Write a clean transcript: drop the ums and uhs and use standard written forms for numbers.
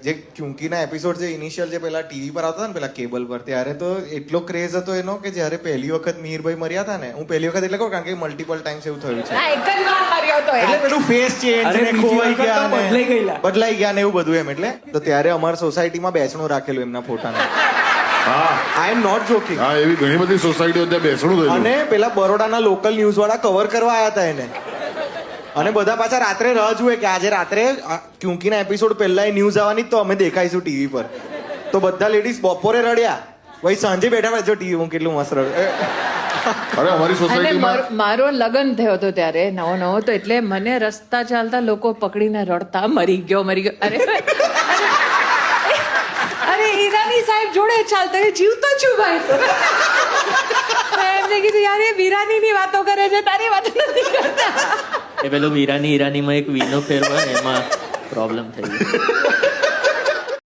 જે ક્યુંકીના એપિસોડ જે ઇનિશિયલ જે પેલા ટીવી પર આવતા ને પેલા કેબલ પર, ત્યારે તો એટલો ક્રેઝ હતો એનો કે જ્યારે પહેલી વખત મિહિરભાઈ મર્યા હતા ને, હું પહેલી વખત એટલે કહું કારણ કે મલ્ટિપલ ટાઈમ્સ એવું થયું છે, એક જ વાર મર્યો તો એટલે પેલું ફેસ ચેન્જ ને ખોવાઈ ગયા ને બદલાઈ ગયા ને એવું બધું એમ. એટલે તો ત્યારે અમારી સોસાયટીમાં બેસણું રાખેલું એમના ફોટાને. આઈ એમ નોટ જોકિંગ. હા, એવી ઘણી બધી સોસાયટીઓ ત્યાં બેસણું થયું. અને પેલા બરોડાના લોકલ ન્યૂઝ વાળા કવર કરવા આવ્યા હતા એને, અને બધા પાછા રાત્રે રાહ જુએ કે આજે રાત્રે ક્યુંકીના એપિસોડ પહેલા ન્યૂઝ આવવાની, તો અમે દેખાઈશું ટીવી પર. તો બધા લેડીઝ બપોરે રડ્યા, ભાઈ સાંજે બેઠા જો ટીવી હું કેટલું મસ્ત રડ્યો. અરે અમારી અને સોસાયટીમાં મારો લગ્ન થયો હતો ત્યારે નવો તો, એટલે મને રસ્તા ચાલતા લોકો પકડીને રડતા, મરી ગયો. અરે ઈરાની સાહેબ જોડે ચાલતા, જીવતો છું ભાઈ. એમને કીધું યાર એ વીરાની વાતો કરે છે, તારી વાતો નથી કરતા. એ પેલું વીરાની ઈરાનીમાં એક વીનો ફેરવા એમાં પ્રોબ્લેમ થઈ ગયો.